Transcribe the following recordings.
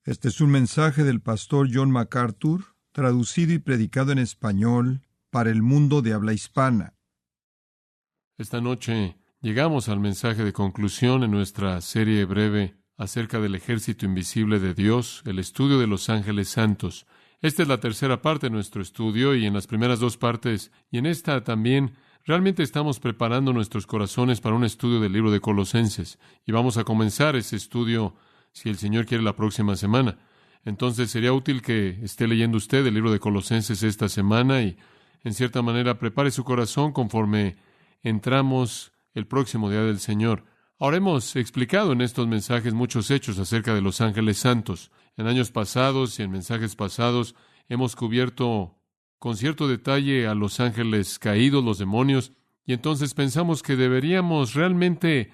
Este es un mensaje del pastor John MacArthur, traducido y predicado en español para el mundo de habla hispana. Esta noche llegamos al mensaje de conclusión en nuestra serie breve acerca del ejército invisible de Dios, el estudio de los ángeles santos. Esta es la tercera parte de nuestro estudio y en las primeras dos partes, y en esta también, realmente estamos preparando nuestros corazones para un estudio del libro de Colosenses. Y vamos a comenzar ese estudio, si el Señor quiere, la próxima semana. Entonces sería útil que esté leyendo usted el libro de Colosenses esta semana y, en cierta manera, prepare su corazón conforme entramos el próximo día del Señor. Ahora hemos explicado en estos mensajes muchos hechos acerca de los ángeles santos. En años pasados y en mensajes pasados hemos cubierto con cierto detalle a los ángeles caídos, los demonios, y entonces pensamos que deberíamos realmente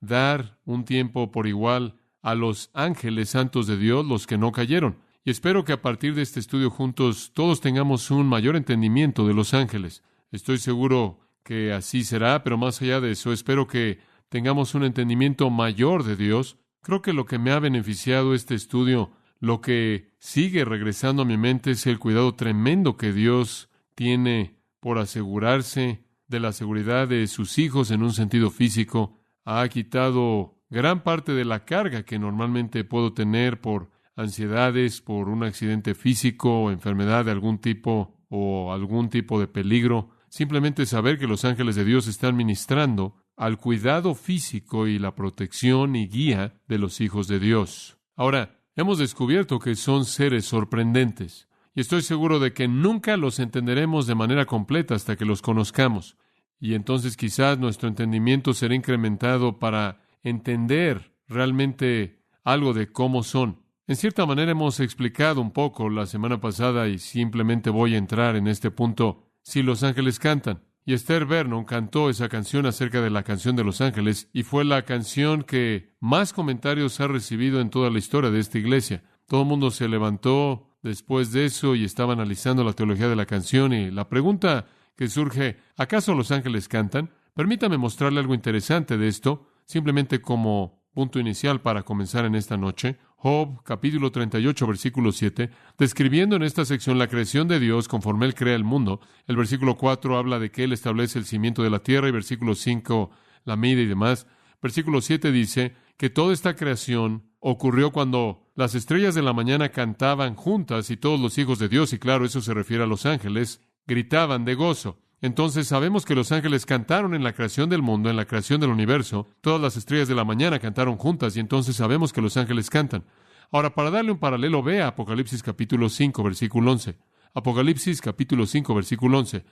dar un tiempo por igual a los ángeles santos de Dios, los que no cayeron. Y espero que a partir de este estudio juntos todos tengamos un mayor entendimiento de los ángeles. Estoy seguro que así será, pero más allá de eso, espero que tengamos un entendimiento mayor de Dios. Creo que lo que me ha beneficiado este estudio, lo que sigue regresando a mi mente, es el cuidado tremendo que Dios tiene por asegurarse de la seguridad de sus hijos en un sentido físico. Ha quitado gran parte de la carga que normalmente puedo tener por ansiedades, por un accidente físico o enfermedad de algún tipo o algún tipo de peligro. Simplemente saber que los ángeles de Dios están ministrando al cuidado físico y la protección y guía de los hijos de Dios. Ahora, hemos descubierto que son seres sorprendentes, y estoy seguro de que nunca los entenderemos de manera completa hasta que los conozcamos. Y entonces quizás nuestro entendimiento será incrementado para entender realmente algo de cómo son. En cierta manera hemos explicado un poco la semana pasada y simplemente voy a entrar en este punto. Si los ángeles cantan. Y Esther Vernon cantó esa canción acerca de la canción de los ángeles y fue la canción que más comentarios ha recibido en toda la historia de esta iglesia. Todo el mundo se levantó después de eso y estaba analizando la teología de la canción y la pregunta que surge, ¿acaso los ángeles cantan? Permítame mostrarle algo interesante de esto, simplemente como punto inicial para comenzar en esta noche. Job, capítulo 38, versículo 7, describiendo en esta sección la creación de Dios conforme Él crea el mundo. El versículo 4 habla de que Él establece el cimiento de la tierra y versículo 5 la mide y demás. Versículo 7 dice que toda esta creación ocurrió cuando las estrellas de la mañana cantaban juntas y todos los hijos de Dios, y claro, eso se refiere a los ángeles, gritaban de gozo. Entonces sabemos que los ángeles cantaron en la creación del mundo, en la creación del universo. Todas las estrellas de la mañana cantaron juntas y entonces sabemos que los ángeles cantan. Ahora, para darle un paralelo, vea Apocalipsis capítulo 5, versículo 11. Apocalipsis capítulo 5, versículo 11.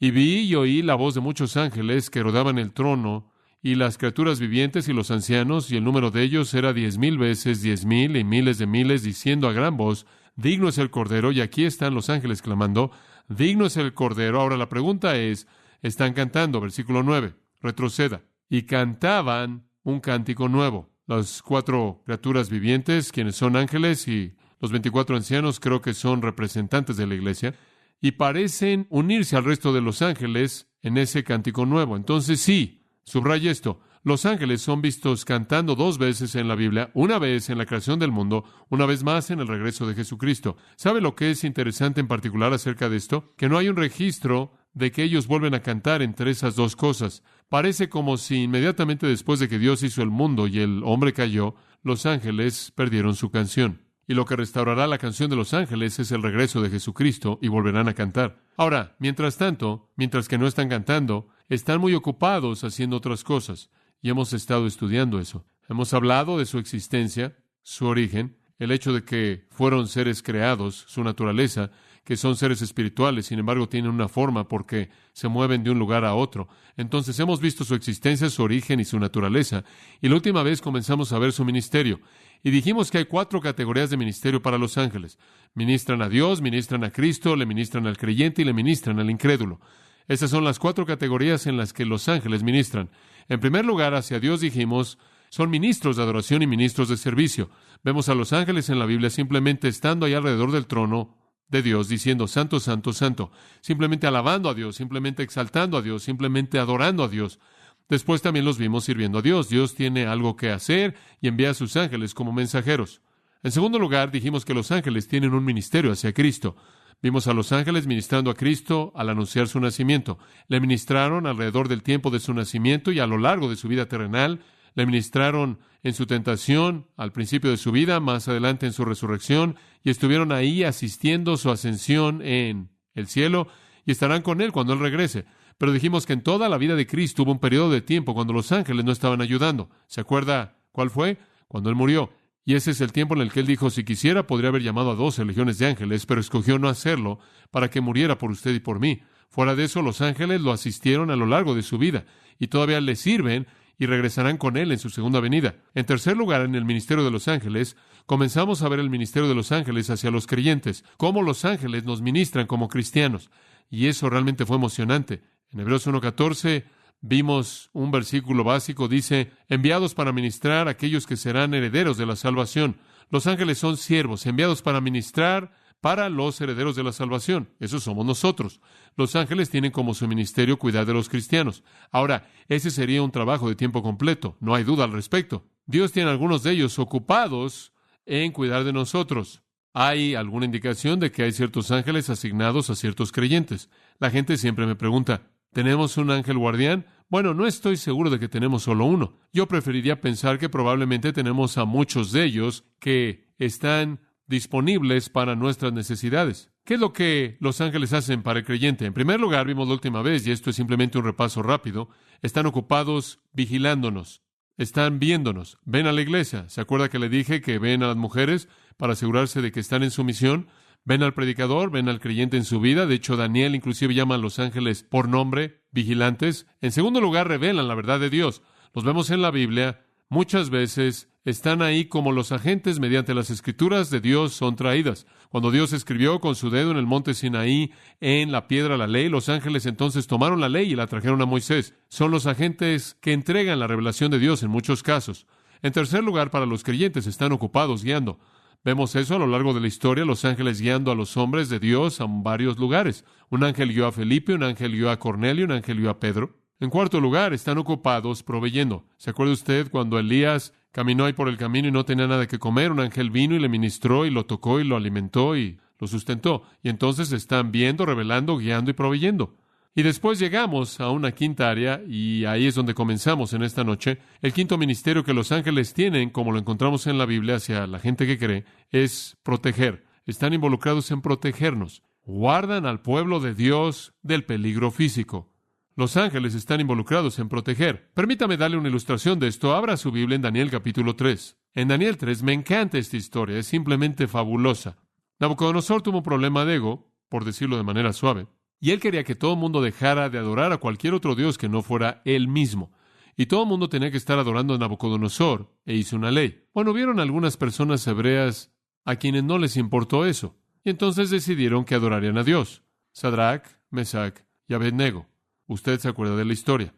Y vi y oí la voz de muchos ángeles que rodeaban el trono y las criaturas vivientes y los ancianos, y el número de ellos era 10,000 veces 10,000 y miles de miles, diciendo a gran voz, digno es el Cordero, y aquí están los ángeles clamando, digno es el Cordero. Ahora la pregunta es, están cantando, versículo 9, retroceda, y cantaban un cántico nuevo. Las 4 criaturas vivientes, quienes son ángeles, y los 24 ancianos, creo que son representantes de la iglesia, y parecen unirse al resto de los ángeles en ese cántico nuevo. Entonces sí, subraya esto, los ángeles son vistos cantando 2 veces en la Biblia, una vez en la creación del mundo, una vez más en el regreso de Jesucristo. ¿Sabe lo que es interesante en particular acerca de esto? Que no hay un registro de que ellos vuelven a cantar entre esas 2 cosas. Parece como si inmediatamente después de que Dios hizo el mundo y el hombre cayó, los ángeles perdieron su canción. Y lo que restaurará la canción de los ángeles es el regreso de Jesucristo y volverán a cantar. Ahora, mientras tanto, mientras que no están cantando, están muy ocupados haciendo otras cosas. Y hemos estado estudiando eso. Hemos hablado de su existencia, su origen, el hecho de que fueron seres creados, su naturaleza, que son seres espirituales, sin embargo tienen una forma porque se mueven de un lugar a otro. Entonces hemos visto su existencia, su origen y su naturaleza. Y la última vez comenzamos a ver su ministerio. Y dijimos que hay 4 categorías de ministerio para los ángeles. Ministran a Dios, ministran a Cristo, le ministran al creyente y le ministran al incrédulo. Esas son las 4 categorías en las que los ángeles ministran. En primer lugar, hacia Dios dijimos, son ministros de adoración y ministros de servicio. Vemos a los ángeles en la Biblia simplemente estando ahí alrededor del trono de Dios, diciendo, santo, santo, santo. Simplemente alabando a Dios, simplemente exaltando a Dios, simplemente adorando a Dios. Después también los vimos sirviendo a Dios. Dios tiene algo que hacer y envía a sus ángeles como mensajeros. En segundo lugar, dijimos que los ángeles tienen un ministerio hacia Cristo. Vimos a los ángeles ministrando a Cristo al anunciar su nacimiento. Le ministraron alrededor del tiempo de su nacimiento y a lo largo de su vida terrenal. Le ministraron en su tentación, al principio de su vida, más adelante en su resurrección, y estuvieron ahí asistiendo su ascensión en el cielo, y estarán con Él cuando Él regrese. Pero dijimos que en toda la vida de Cristo hubo un periodo de tiempo cuando los ángeles no estaban ayudando. ¿Se acuerda cuál fue? Cuando Él murió. Y ese es el tiempo en el que Él dijo, si quisiera, podría haber llamado a 12 legiones de ángeles, pero escogió no hacerlo para que muriera por usted y por mí. Fuera de eso, los ángeles lo asistieron a lo largo de su vida, y todavía le sirven y regresarán con Él en su segunda venida. En tercer lugar, en el ministerio de los ángeles, comenzamos a ver el ministerio de los ángeles hacia los creyentes, cómo los ángeles nos ministran como cristianos. Y eso realmente fue emocionante. En Hebreos 1:14 vimos un versículo básico, dice, enviados para ministrar a aquellos que serán herederos de la salvación. Los ángeles son siervos, enviados para ministrar para los herederos de la salvación. Esos somos nosotros. Los ángeles tienen como su ministerio cuidar de los cristianos. Ahora, ese sería un trabajo de tiempo completo, no hay duda al respecto. Dios tiene a algunos de ellos ocupados en cuidar de nosotros. ¿Hay alguna indicación de que hay ciertos ángeles asignados a ciertos creyentes? La gente siempre me pregunta, ¿tenemos un ángel guardián? Bueno, no estoy seguro de que tenemos solo uno. Yo preferiría pensar que probablemente tenemos a muchos de ellos que están disponibles para nuestras necesidades. ¿Qué es lo que los ángeles hacen para el creyente? En primer lugar, vimos la última vez, y esto es simplemente un repaso rápido, están ocupados vigilándonos, están viéndonos, ven a la iglesia. ¿Se acuerda que le dije que ven a las mujeres para asegurarse de que están en su misión? Ven al predicador, ven al creyente en su vida. De hecho, Daniel inclusive llama a los ángeles por nombre, vigilantes. En segundo lugar, revelan la verdad de Dios. Los vemos en la Biblia. Muchas veces están ahí como los agentes mediante las escrituras de Dios son traídas. Cuando Dios escribió con su dedo en el monte Sinaí, en la piedra, la ley, los ángeles entonces tomaron la ley y la trajeron a Moisés. Son los agentes que entregan la revelación de Dios en muchos casos. En tercer lugar, para los creyentes están ocupados guiando. Vemos eso a lo largo de la historia, los ángeles guiando a los hombres de Dios a varios lugares. Un ángel guió a Felipe, un ángel guió a Cornelio, un ángel guió a Pedro. En cuarto lugar, están ocupados proveyendo. ¿Se acuerda usted cuando Elías caminó ahí por el camino y no tenía nada que comer? Un ángel vino y le ministró y lo tocó y lo alimentó y lo sustentó. Y entonces están viendo, revelando, guiando y proveyendo. Y después llegamos a una quinta área, y ahí es donde comenzamos en esta noche. El quinto ministerio que los ángeles tienen, como lo encontramos en la Biblia hacia la gente que cree, es proteger. Están involucrados en protegernos. Guardan al pueblo de Dios del peligro físico. Los ángeles están involucrados en proteger. Permítame darle una ilustración de esto. Abra su Biblia en Daniel capítulo 3. En Daniel 3 me encanta esta historia, es simplemente fabulosa. Nabucodonosor tuvo un problema de ego, por decirlo de manera suave, y él quería que todo el mundo dejara de adorar a cualquier otro dios que no fuera él mismo. Y todo el mundo tenía que estar adorando a Nabucodonosor, e hizo una ley. Bueno, hubieron algunas personas hebreas a quienes no les importó eso, y entonces decidieron que adorarían a Dios. Sadrach, Mesach y Abednego. Usted se acuerda de la historia.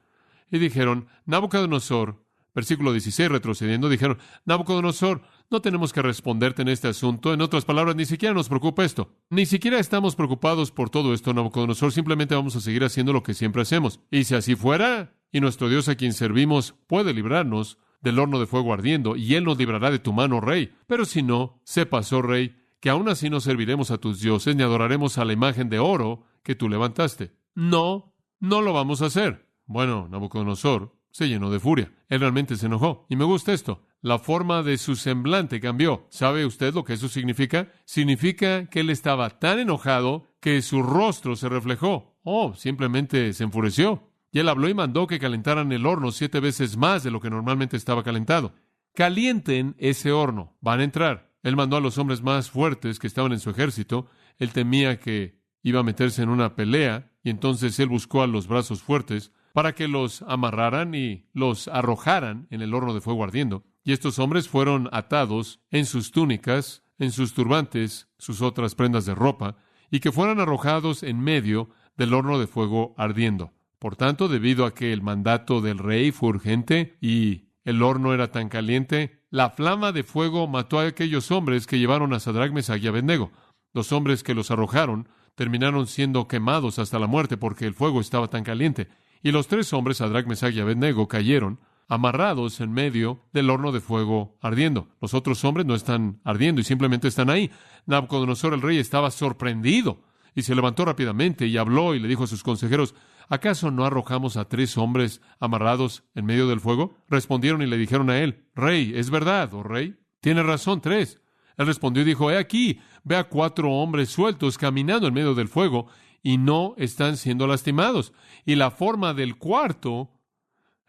Y dijeron, Nabucodonosor, versículo 16, retrocediendo, dijeron, Nabucodonosor, no tenemos que responderte en este asunto. En otras palabras, ni siquiera nos preocupa esto. Ni siquiera estamos preocupados por todo esto, Nabucodonosor. Simplemente vamos a seguir haciendo lo que siempre hacemos. Y si así fuera, y nuestro Dios a quien servimos puede librarnos del horno de fuego ardiendo, y Él nos librará de tu mano, rey. Pero si no, sepas, oh rey, que aún así no serviremos a tus dioses, ni adoraremos a la imagen de oro que tú levantaste. No lo vamos a hacer. Bueno, Nabucodonosor se llenó de furia. Él realmente se enojó. Y me gusta esto. La forma de su semblante cambió. ¿Sabe usted lo que eso significa? Significa que él estaba tan enojado que su rostro se reflejó. Simplemente se enfureció. Y él habló y mandó que calentaran el horno 7 veces más de lo que normalmente estaba calentado. Calienten ese horno. Van a entrar. Él mandó a los hombres más fuertes que estaban en su ejército. Él temía que iba a meterse en una pelea, y entonces él buscó a los brazos fuertes para que los amarraran y los arrojaran en el horno de fuego ardiendo. Y estos hombres fueron atados en sus túnicas, en sus turbantes, sus otras prendas de ropa, y que fueran arrojados en medio del horno de fuego ardiendo. Por tanto, debido a que el mandato del rey fue urgente y el horno era tan caliente, la flama de fuego mató a aquellos hombres que llevaron a Sadrach, Mesach y Abednego. Los hombres que los arrojaron terminaron siendo quemados hasta la muerte porque el fuego estaba tan caliente. Y los 3 hombres, Sadrach, Mesach y Abednego, cayeron amarrados en medio del horno de fuego ardiendo. Los otros hombres no están ardiendo y simplemente están ahí. Nabucodonosor el rey estaba sorprendido y se levantó rápidamente y habló y le dijo a sus consejeros: ¿acaso no arrojamos a 3 hombres amarrados en medio del fuego? Respondieron y le dijeron a él: Rey, es verdad, oh rey. Tiene razón, 3. Él respondió y dijo: he aquí, ve a 4 hombres sueltos caminando en medio del fuego y no están siendo lastimados. Y la forma del cuarto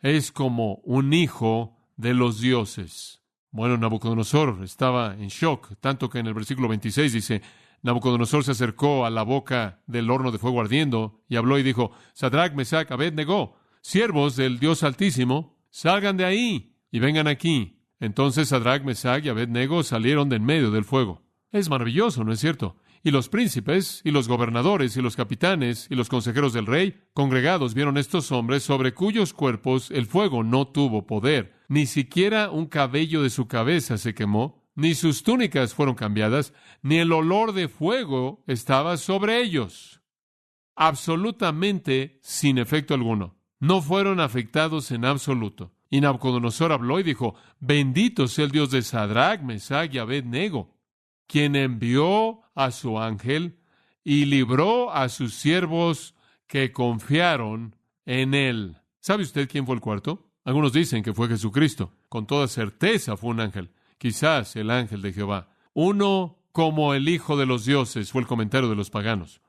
es como un hijo de los dioses. Bueno, Nabucodonosor estaba en shock, tanto que en el versículo 26 dice: Nabucodonosor se acercó a la boca del horno de fuego ardiendo y habló y dijo: Sadrach, Mesach, Abed-Negó, siervos del Dios Altísimo, salgan de ahí y vengan aquí. Entonces Sadrach, Mesach y Abed-Nego salieron de en medio del fuego. Es maravilloso, ¿no es cierto? Y los príncipes, y los gobernadores, y los capitanes, y los consejeros del rey, congregados, vieron estos hombres sobre cuyos cuerpos el fuego no tuvo poder. Ni siquiera un cabello de su cabeza se quemó, ni sus túnicas fueron cambiadas, ni el olor de fuego estaba sobre ellos. Absolutamente sin efecto alguno. No fueron afectados en absoluto. Y Nabucodonosor habló y dijo: bendito sea el Dios de Sadrach, Mesach y Abed-Nego, quien envió a su ángel y libró a sus siervos que confiaron en él. ¿Sabe usted quién fue el cuarto? Algunos dicen que fue Jesucristo. Con toda certeza fue un ángel. Quizás el ángel de Jehová. Uno como el Hijo de los dioses, fue el comentario de los paganos.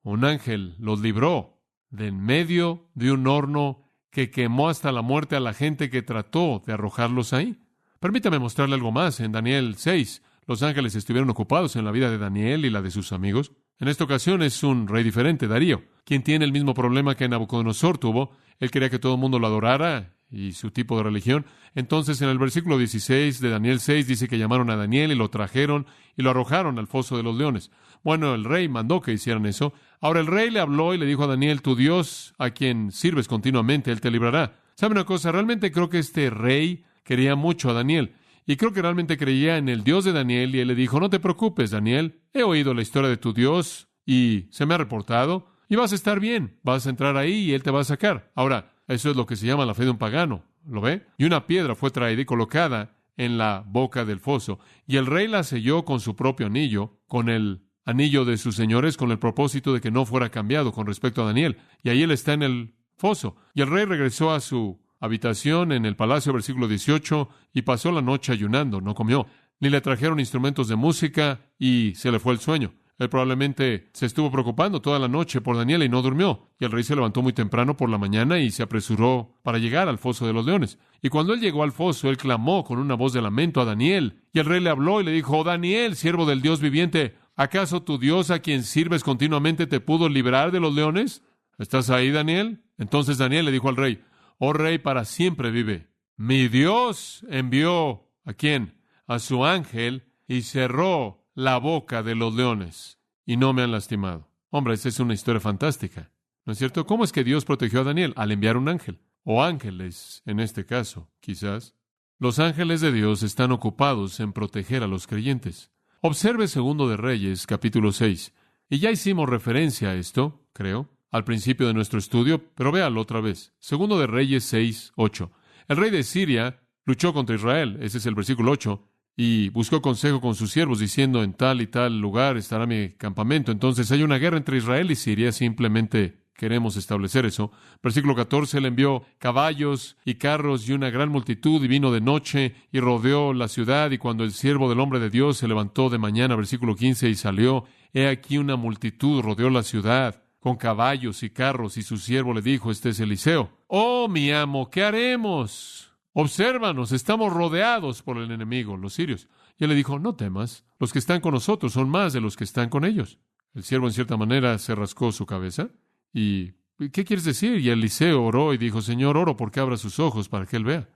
Un ángel los libró de en medio de un horno que quemó hasta la muerte a la gente que trató de arrojarlos ahí. Permítame mostrarle algo más. En Daniel 6, los ángeles estuvieron ocupados en la vida de Daniel y la de sus amigos. En esta ocasión es un rey diferente, Darío, quien tiene el mismo problema que Nabucodonosor tuvo. Él quería que todo el mundo lo adorara y su tipo de religión. Entonces, en el versículo 16 de Daniel 6 dice que llamaron a Daniel y lo trajeron y lo arrojaron al foso de los leones. Bueno, el rey mandó que hicieran eso. Ahora el rey le habló y le dijo a Daniel: tu Dios, a quien sirves continuamente, él te librará. ¿Sabe una cosa? Realmente creo que este rey quería mucho a Daniel. Y creo que realmente creía en el Dios de Daniel, y él le dijo: no te preocupes, Daniel, he oído la historia de tu Dios y se me ha reportado, y vas a estar bien, vas a entrar ahí y él te va a sacar. Ahora, eso es lo que se llama la fe de un pagano, ¿lo ve? Y una piedra fue traída y colocada en la boca del foso, y el rey la selló con su propio anillo, con el anillo de sus señores, con el propósito de que no fuera cambiado con respecto a Daniel. Y ahí él está en el foso. Y el rey regresó a su habitación en el palacio, versículo 18, y pasó la noche ayunando, no comió, ni le trajeron instrumentos de música, y se le fue el sueño. Él probablemente se estuvo preocupando toda la noche por Daniel y no durmió. Y el rey se levantó muy temprano por la mañana y se apresuró para llegar al foso de los leones. Y cuando él llegó al foso, él clamó con una voz de lamento a Daniel. Y el rey le habló y le dijo: oh Daniel, siervo del Dios viviente, ¿acaso tu Dios, a quien sirves continuamente, te pudo librar de los leones? ¿Estás ahí, Daniel? Entonces Daniel le dijo al rey: oh rey, para siempre vive. Mi Dios envió, ¿a quién? A su ángel, y cerró la boca de los leones, y no me han lastimado. Hombre, esa es una historia fantástica, ¿no es cierto? ¿Cómo es que Dios protegió a Daniel? Al enviar un ángel, o ángeles, en este caso, quizás. Los ángeles de Dios están ocupados en proteger a los creyentes. Observe Segundo de Reyes, capítulo 6. Y ya hicimos referencia a esto, creo, al principio de nuestro estudio, pero véalo otra vez. Segundo de Reyes 6, 8. El rey de Siria luchó contra Israel, ese es el versículo 8, y buscó consejo con sus siervos, diciendo: en tal y tal lugar estará mi campamento. Entonces hay una guerra entre Israel y Siria, simplemente queremos establecer eso. Versículo 14, él envió caballos y carros y una gran multitud, y vino de noche y rodeó la ciudad, y cuando el siervo del hombre de Dios se levantó de mañana, versículo 15, y salió, he aquí una multitud rodeó la ciudad con caballos y carros, y su siervo le dijo: este es Eliseo. Oh, mi amo, ¿qué haremos? Obsérvanos, estamos rodeados por el enemigo, los sirios. Y él le dijo: no temas, los que están con nosotros son más de los que están con ellos. El siervo, en cierta manera, se rascó su cabeza. ¿Y qué quieres decir? Y Eliseo oró y dijo: Señor, oro porque abra sus ojos para que él vea.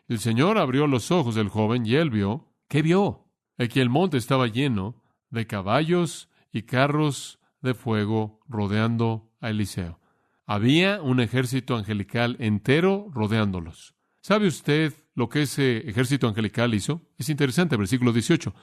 El Señor abrió los ojos del joven y él vio. ¿Qué vio? Que el monte estaba lleno de caballos y carros de fuego rodeando a Eliseo. Había un ejército angelical entero rodeándolos. ¿Sabe usted lo que ese ejército angelical hizo? Es interesante, versículo 18.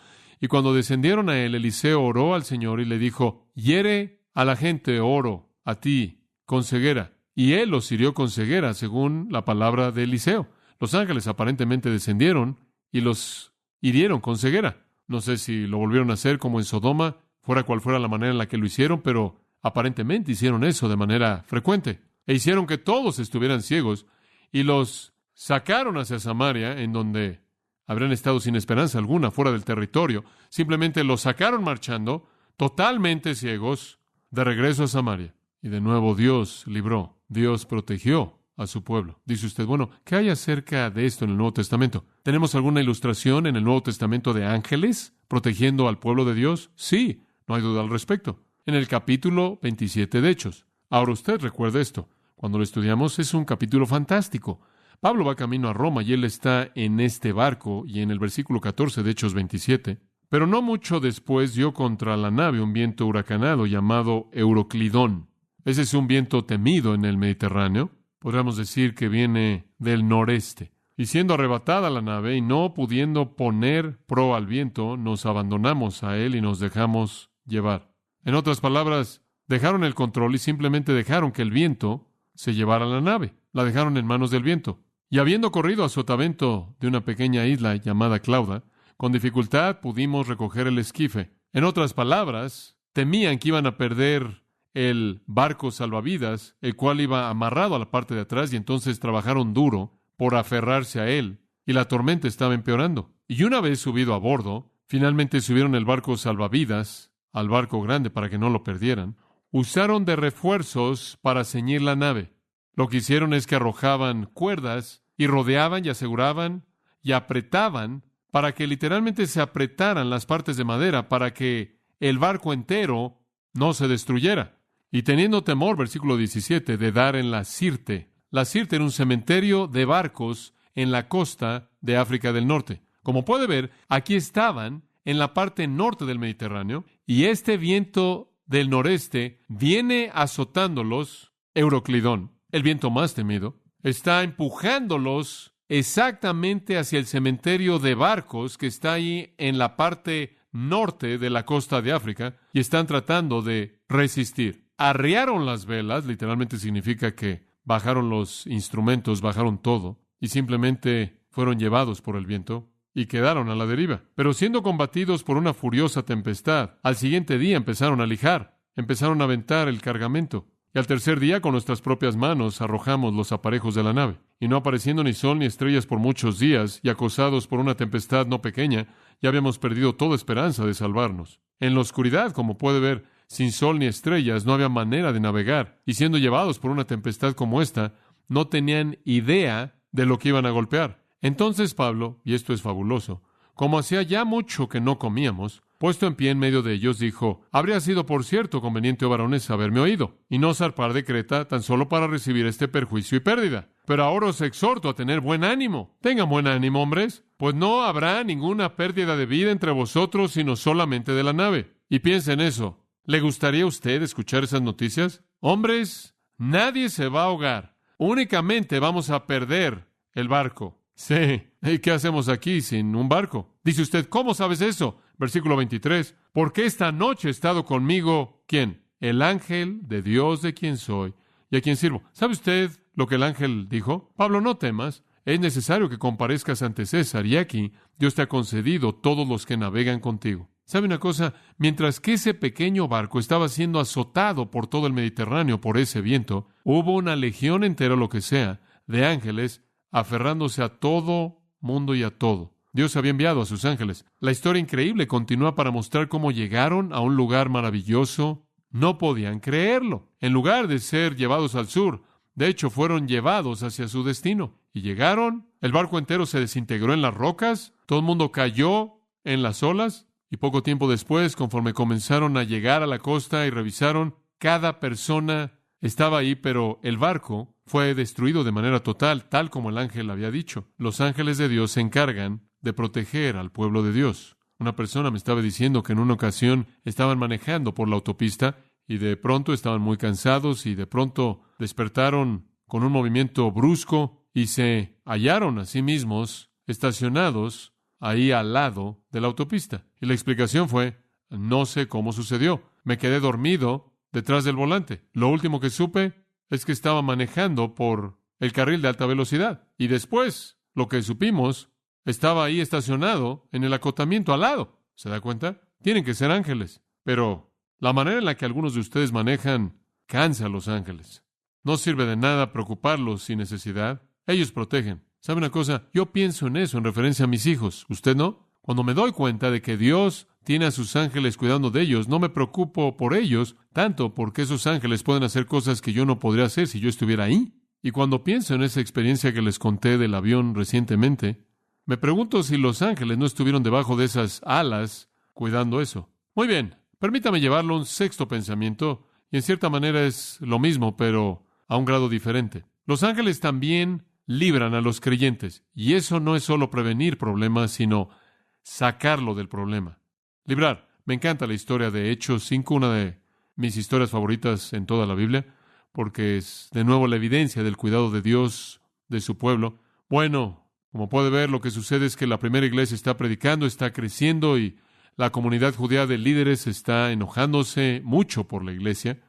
Y cuando descendieron a él, Eliseo oró al Señor y le dijo: hiere a la gente, oro a ti, con ceguera. Y él los hirió con ceguera, según la palabra de Eliseo. Los ángeles aparentemente descendieron y los hirieron con ceguera. No sé si lo volvieron a hacer como en Sodoma, fuera cual fuera la manera en la que lo hicieron, pero aparentemente hicieron eso de manera frecuente. E hicieron que todos estuvieran ciegos y los sacaron hacia Samaria, en donde habrían estado sin esperanza alguna fuera del territorio. Simplemente los sacaron marchando, totalmente ciegos, de regreso a Samaria. Y de nuevo Dios libró, Dios protegió a su pueblo. Dice usted, bueno, ¿qué hay acerca de esto en el Nuevo Testamento? ¿Tenemos alguna ilustración en el Nuevo Testamento de ángeles protegiendo al pueblo de Dios? Sí, no hay duda al respecto. En el capítulo 27 de Hechos. Ahora usted recuerde esto. Cuando lo estudiamos es un capítulo fantástico. Pablo va camino a Roma y él está en este barco, y en el versículo 14 de Hechos 27. Pero no mucho después dio contra la nave un viento huracanado llamado Euroclidón. Ese es un viento temido en el Mediterráneo. Podríamos decir que viene del noreste. Y siendo arrebatada la nave y no pudiendo poner proa al viento, nos abandonamos a él y nos dejamos llevar. En otras palabras, dejaron el control y simplemente dejaron que el viento se llevara la nave. La dejaron en manos del viento. Y habiendo corrido a sotavento de una pequeña isla llamada Clauda, con dificultad pudimos recoger el esquife. En otras palabras, temían que iban a perder el barco salvavidas, el cual iba amarrado a la parte de atrás, y entonces trabajaron duro por aferrarse a él, y la tormenta estaba empeorando. Y una vez subido a bordo, finalmente subieron el barco salvavidas al barco grande para que no lo perdieran. Usaron de refuerzos para ceñir la nave. Lo que hicieron es que arrojaban cuerdas y rodeaban y aseguraban y apretaban para que literalmente se apretaran las partes de madera para que el barco entero no se destruyera. Y teniendo temor, versículo 17, de dar en la Sirte. La Sirte era un cementerio de barcos en la costa de África del Norte. Como puede ver, aquí estaban en la parte norte del Mediterráneo, y este viento del noreste viene azotándolos, Euroclidón, el viento más temido, está empujándolos exactamente hacia el cementerio de barcos que está ahí en la parte norte de la costa de África, y están tratando de resistir. Arriaron las velas, literalmente significa que bajaron los instrumentos, bajaron todo, y simplemente fueron llevados por el viento y quedaron a la deriva. Pero siendo combatidos por una furiosa tempestad, al siguiente día empezaron a lijar, empezaron a aventar el cargamento. Y al tercer día, con nuestras propias manos, arrojamos los aparejos de la nave. Y no apareciendo ni sol ni estrellas por muchos días, y acosados por una tempestad no pequeña, ya habíamos perdido toda esperanza de salvarnos. En la oscuridad, como puede ver, sin sol ni estrellas, no había manera de navegar. Y siendo llevados por una tempestad como esta, no tenían idea de lo que iban a golpear. Entonces Pablo, y esto es fabuloso, como hacía ya mucho que no comíamos, puesto en pie en medio de ellos, dijo: habría sido, por cierto, conveniente, oh varones, haberme oído, y no zarpar de Creta tan solo para recibir este perjuicio y pérdida. Pero ahora os exhorto a tener buen ánimo. Tengan buen ánimo, hombres, pues no habrá ninguna pérdida de vida entre vosotros, sino solamente de la nave. Y piensen en eso. ¿Le gustaría a usted escuchar esas noticias? Hombres, nadie se va a ahogar. Únicamente vamos a perder el barco. Sí. ¿Y qué hacemos aquí sin un barco? Dice usted, ¿cómo sabes eso? Versículo 23. Porque esta noche ha estado conmigo, ¿quién? El ángel de Dios de quien soy y a quien sirvo. ¿Sabe usted lo que el ángel dijo? Pablo, no temas. Es necesario que comparezcas ante César, y aquí Dios te ha concedido todos los que navegan contigo. ¿Sabe una cosa? Mientras que ese pequeño barco estaba siendo azotado por todo el Mediterráneo por ese viento, hubo una legión entera, lo que sea, de ángeles aferrándose a todo mundo y a todo. Dios había enviado a sus ángeles. La historia increíble continúa para mostrar cómo llegaron a un lugar maravilloso. No podían creerlo. En lugar de ser llevados al sur, de hecho, fueron llevados hacia su destino. Y llegaron, el barco entero se desintegró en las rocas, todo el mundo cayó en las olas, y poco tiempo después, conforme comenzaron a llegar a la costa y revisaron, cada persona estaba ahí, pero el barco fue destruido de manera total, tal como el ángel había dicho. Los ángeles de Dios se encargan de proteger al pueblo de Dios. Una persona me estaba diciendo que en una ocasión estaban manejando por la autopista y de pronto estaban muy cansados y de pronto despertaron con un movimiento brusco y se hallaron a sí mismos estacionados ahí al lado de la autopista. Y la explicación fue: no sé cómo sucedió. Me quedé dormido detrás del volante. Lo último que supe es que estaba manejando por el carril de alta velocidad. Y después lo que supimos estaba ahí estacionado en el acotamiento al lado. ¿Se da cuenta? Tienen que ser ángeles. Pero la manera en la que algunos de ustedes manejan cansa a los ángeles. No sirve de nada preocuparlos sin necesidad. Ellos protegen. ¿Sabe una cosa? Yo pienso en eso en referencia a mis hijos. ¿Usted no? Cuando me doy cuenta de que Dios tiene a sus ángeles cuidando de ellos, no me preocupo por ellos tanto porque esos ángeles pueden hacer cosas que yo no podría hacer si yo estuviera ahí. Y cuando pienso en esa experiencia que les conté del avión recientemente, me pregunto si los ángeles no estuvieron debajo de esas alas cuidando eso. Muy bien, permítame llevarlo a un sexto pensamiento, y en cierta manera es lo mismo, pero a un grado diferente. Los ángeles también libran a los creyentes, y eso no es solo prevenir problemas, sino sacarlo del problema. Librar. Me encanta la historia de Hechos 5, una de mis historias favoritas en toda la Biblia, porque es de nuevo la evidencia del cuidado de Dios de su pueblo. Bueno, como puede ver, lo que sucede es que la primera iglesia está predicando, está creciendo, y la comunidad judía de líderes está enojándose mucho por la iglesia.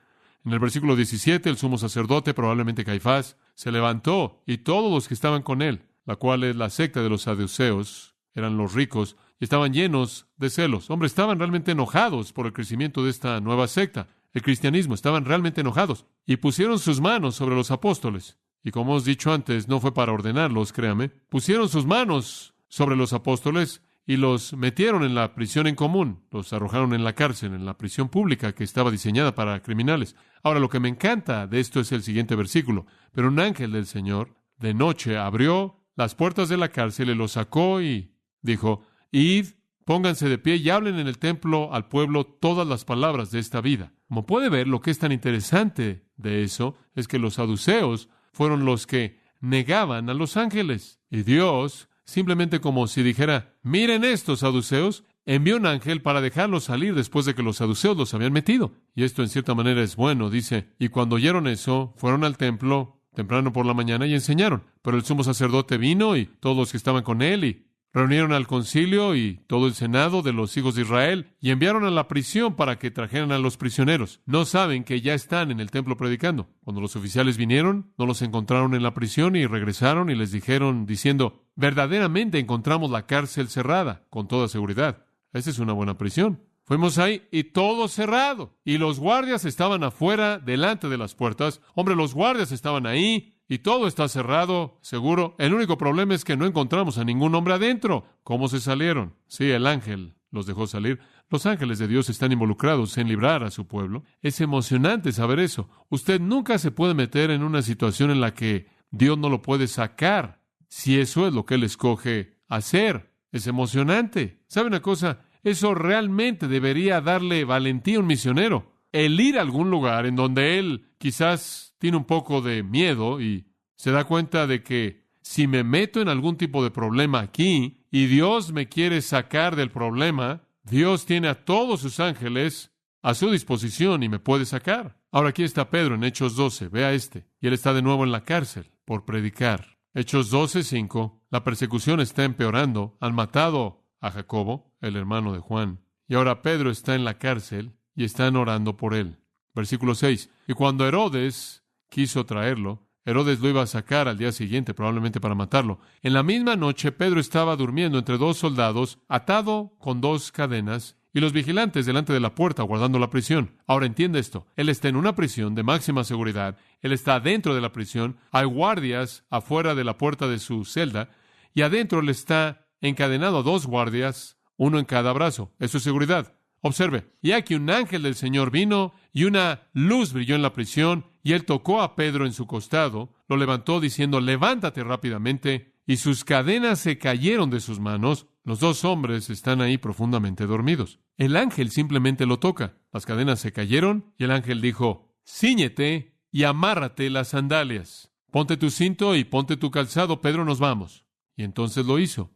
En el versículo 17, el sumo sacerdote, probablemente Caifás, se levantó, y todos los que estaban con él, la cual es la secta de los saduceos, eran los ricos, y estaban llenos de celos. Hombre, estaban realmente enojados por el crecimiento de esta nueva secta, el cristianismo. Estaban realmente enojados, y pusieron sus manos sobre los apóstoles. Y como hemos dicho antes, no fue para ordenarlos, créame. Pusieron sus manos sobre los apóstoles y los metieron en la prisión en común. Los arrojaron en la cárcel, en la prisión pública que estaba diseñada para criminales. Ahora, lo que me encanta de esto es el siguiente versículo. Pero un ángel del Señor, de noche, abrió las puertas de la cárcel y los sacó y dijo: Id, pónganse de pie y hablen en el templo al pueblo todas las palabras de esta vida. Como puede ver, lo que es tan interesante de eso es que los saduceos fueron los que negaban a los ángeles. Y Dios, simplemente como si dijera: miren estos saduceos, envió un ángel para dejarlos salir después de que los saduceos los habían metido. Y esto en cierta manera es bueno, dice. Y cuando oyeron eso, fueron al templo temprano por la mañana y enseñaron. Pero el sumo sacerdote vino y todos los que estaban con él, y reunieron al concilio y todo el senado de los hijos de Israel, y enviaron a la prisión para que trajeran a los prisioneros. No saben que ya están en el templo predicando. Cuando los oficiales vinieron, no los encontraron en la prisión, y regresaron y les dijeron, diciendo: verdaderamente encontramos la cárcel cerrada, con toda seguridad. Esta es una buena prisión. Fuimos ahí y todo cerrado. Y los guardias estaban afuera, delante de las puertas. Hombre, los guardias estaban ahí. Y todo está cerrado, seguro. El único problema es que no encontramos a ningún hombre adentro. ¿Cómo se salieron? Sí, el ángel los dejó salir. Los ángeles de Dios están involucrados en librar a su pueblo. Es emocionante saber eso. Usted nunca se puede meter en una situación en la que Dios no lo puede sacar, si eso es lo que Él escoge hacer. Es emocionante. ¿Sabe una cosa? Eso realmente debería darle valentía a un misionero. El ir a algún lugar en donde él quizás tiene un poco de miedo y se da cuenta de que si me meto en algún tipo de problema aquí y Dios me quiere sacar del problema, Dios tiene a todos sus ángeles a su disposición y me puede sacar. Ahora aquí está Pedro en Hechos 12, vea este, y él está de nuevo en la cárcel por predicar. Hechos 12:5, la persecución está empeorando. Han matado a Jacobo, el hermano de Juan, y ahora Pedro está en la cárcel y están orando por él. Versículo 6. Y cuando Herodes quiso traerlo, Herodes lo iba a sacar al día siguiente, probablemente para matarlo. En la misma noche, Pedro estaba durmiendo entre dos soldados, atado con dos cadenas, y los vigilantes delante de la puerta guardando la prisión. Ahora entiende esto. Él está en una prisión de máxima seguridad. Él está dentro de la prisión. Hay guardias afuera de la puerta de su celda, y adentro él está encadenado a dos guardias, uno en cada brazo. Eso es seguridad. Observe, y aquí un ángel del Señor vino, y una luz brilló en la prisión, y él tocó a Pedro en su costado, lo levantó diciendo: levántate rápidamente, y sus cadenas se cayeron de sus manos. Los dos hombres están ahí profundamente dormidos. El ángel simplemente lo toca. Las cadenas se cayeron, y el ángel dijo: cíñete y amárrate las sandalias. Ponte tu cinto y ponte tu calzado, Pedro, nos vamos. Y entonces lo hizo.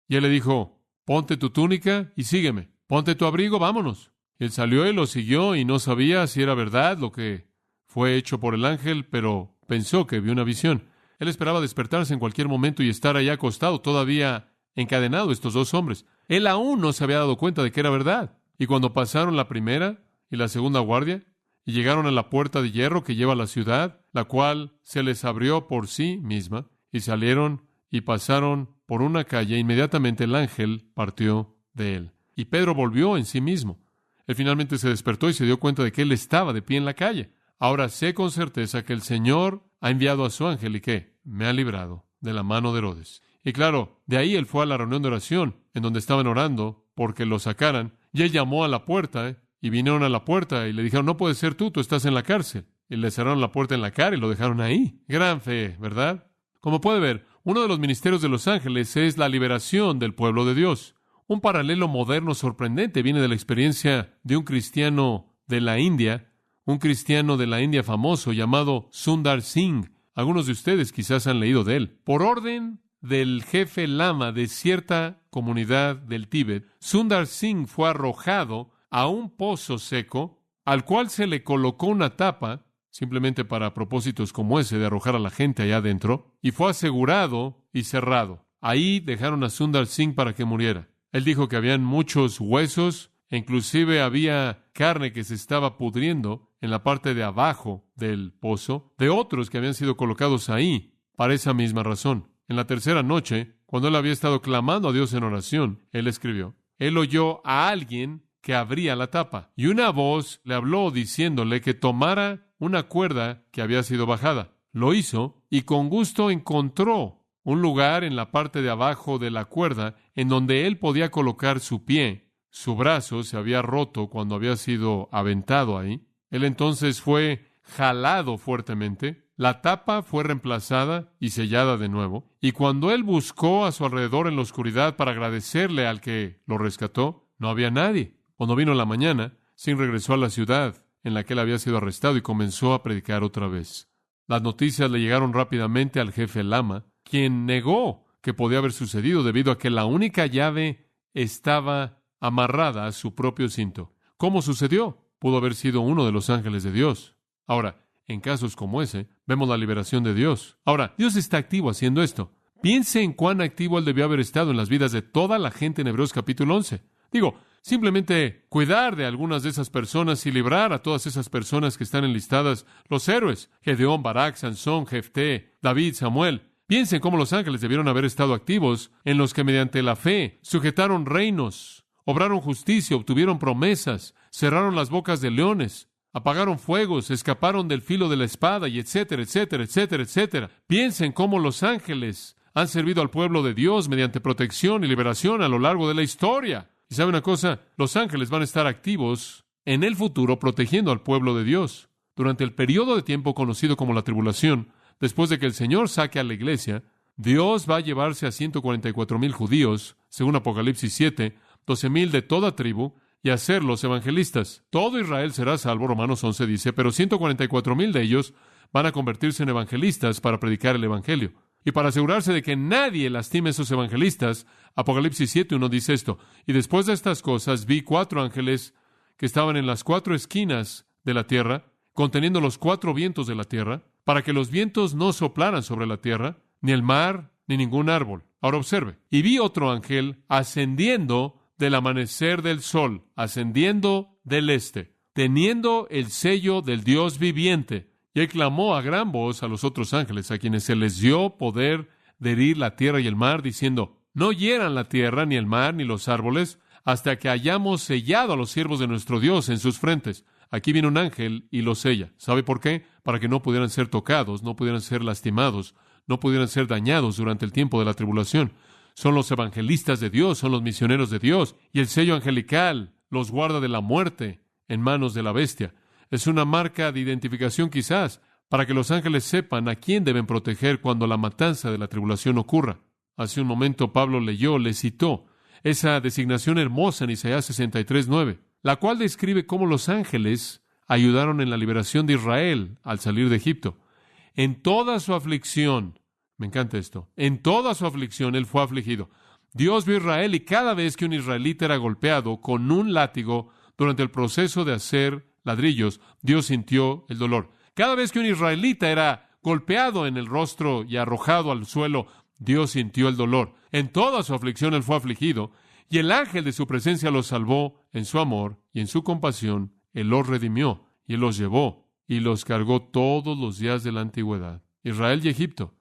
Y él le dijo: ponte tu túnica y sígueme. Ponte tu abrigo, vámonos. Él salió y lo siguió, y no sabía si era verdad lo que fue hecho por el ángel, pero pensó que vio una visión. Él esperaba despertarse en cualquier momento y estar allá acostado, todavía encadenado, estos dos hombres. Él aún no se había dado cuenta de que era verdad. Y cuando pasaron la primera y la segunda guardia, y llegaron a la puerta de hierro que lleva a la ciudad, la cual se les abrió por sí misma, y salieron y pasaron por una calle. Inmediatamente el ángel partió de él. Y Pedro volvió en sí mismo. Él finalmente se despertó y se dio cuenta de que él estaba de pie en la calle. Ahora sé con certeza que el Señor ha enviado a su ángel y que me ha librado de la mano de Herodes. Y claro, de ahí él fue a la reunión de oración, en donde estaban orando porque lo sacaran. Y él llamó a la puerta, y vinieron a la puerta y le dijeron, no puedes ser tú estás en la cárcel. Y le cerraron la puerta en la cara y lo dejaron ahí. Gran fe, ¿verdad? Como puede ver, uno de los ministerios de los ángeles es la liberación del pueblo de Dios. Un paralelo moderno sorprendente viene de la experiencia de un cristiano de la India, un cristiano de la India famoso llamado Sundar Singh. Algunos de ustedes quizás han leído de él. Por orden del jefe lama de cierta comunidad del Tíbet, Sundar Singh fue arrojado a un pozo seco, al cual se le colocó una tapa, simplemente para propósitos como ese de arrojar a la gente allá adentro, y fue asegurado y cerrado. Ahí dejaron a Sundar Singh para que muriera. Él dijo que habían muchos huesos, e inclusive había carne que se estaba pudriendo en la parte de abajo del pozo, de otros que habían sido colocados ahí para esa misma razón. En la tercera noche, cuando él había estado clamando a Dios en oración, él escribió, él oyó a alguien que abría la tapa, y una voz le habló diciéndole que tomara una cuerda que había sido bajada. Lo hizo, y con gusto encontró un lugar en la parte de abajo de la cuerda en donde él podía colocar su pie. Su brazo se había roto cuando había sido aventado ahí. Él entonces fue jalado fuertemente. La tapa fue reemplazada y sellada de nuevo. Y cuando él buscó a su alrededor en la oscuridad para agradecerle al que lo rescató, no había nadie. Cuando vino la mañana, Singh regresó a la ciudad en la que él había sido arrestado y comenzó a predicar otra vez. Las noticias le llegaron rápidamente al jefe lama, quien negó que podía haber sucedido debido a que la única llave estaba amarrada a su propio cinto. ¿Cómo sucedió? Pudo haber sido uno de los ángeles de Dios. Ahora, en casos como ese, vemos la liberación de Dios. Ahora, Dios está activo haciendo esto. Piense en cuán activo Él debió haber estado en las vidas de toda la gente en Hebreos capítulo 11. Simplemente cuidar de algunas de esas personas y librar a todas esas personas que están enlistadas, los héroes, Gedeón, Barak, Sansón, Jefté, David, Samuel. Piensen cómo los ángeles debieron haber estado activos en los que mediante la fe sujetaron reinos, obraron justicia, obtuvieron promesas, cerraron las bocas de leones, apagaron fuegos, escaparon del filo de la espada y etcétera, etcétera, etcétera, etcétera. Piensen cómo los ángeles han servido al pueblo de Dios mediante protección y liberación a lo largo de la historia. Y ¿sabe una cosa? Los ángeles van a estar activos en el futuro protegiendo al pueblo de Dios. Durante el periodo de tiempo conocido como la tribulación, después de que el Señor saque a la iglesia, Dios va a llevarse a 144,000 judíos, según Apocalipsis 7, 12,000 de toda tribu, y hacerlos evangelistas. Todo Israel será salvo, Romanos 11 dice, pero 144,000 de ellos van a convertirse en evangelistas para predicar el evangelio. Y para asegurarse de que nadie lastime a esos evangelistas, Apocalipsis 7:1 dice esto, y después de estas cosas vi 4 ángeles que estaban en las 4 esquinas de la tierra, conteniendo los 4 vientos de la tierra, para que los vientos no soplaran sobre la tierra, ni el mar, ni ningún árbol. Ahora observe, y vi otro ángel ascendiendo del amanecer del sol, ascendiendo del este, teniendo el sello del Dios viviente. Y él clamó a gran voz a los otros ángeles, a quienes se les dio poder de herir la tierra y el mar, diciendo, no hieran la tierra, ni el mar, ni los árboles, hasta que hayamos sellado a los siervos de nuestro Dios en sus frentes. Aquí viene un ángel y los sella. ¿Sabe por qué? Para que no pudieran ser tocados, no pudieran ser lastimados, no pudieran ser dañados durante el tiempo de la tribulación. Son los evangelistas de Dios, son los misioneros de Dios, y el sello angelical los guarda de la muerte en manos de la bestia. Es una marca de identificación quizás, para que los ángeles sepan a quién deben proteger cuando la matanza de la tribulación ocurra. Hace un momento Pablo le citó esa designación hermosa en Isaías 63:9, la cual describe cómo los ángeles ayudaron en la liberación de Israel al salir de Egipto. En toda su aflicción, me encanta esto, en toda su aflicción él fue afligido. Dios vio a Israel y cada vez que un israelita era golpeado con un látigo durante el proceso de hacer ladrillos, Dios sintió el dolor. Cada vez que un israelita era golpeado en el rostro y arrojado al suelo, Dios sintió el dolor. En toda su aflicción él fue afligido, y el ángel de su presencia los salvó en su amor y en su compasión. Él los redimió, y él los llevó, y los cargó todos los días de la antigüedad. Israel y Egipto.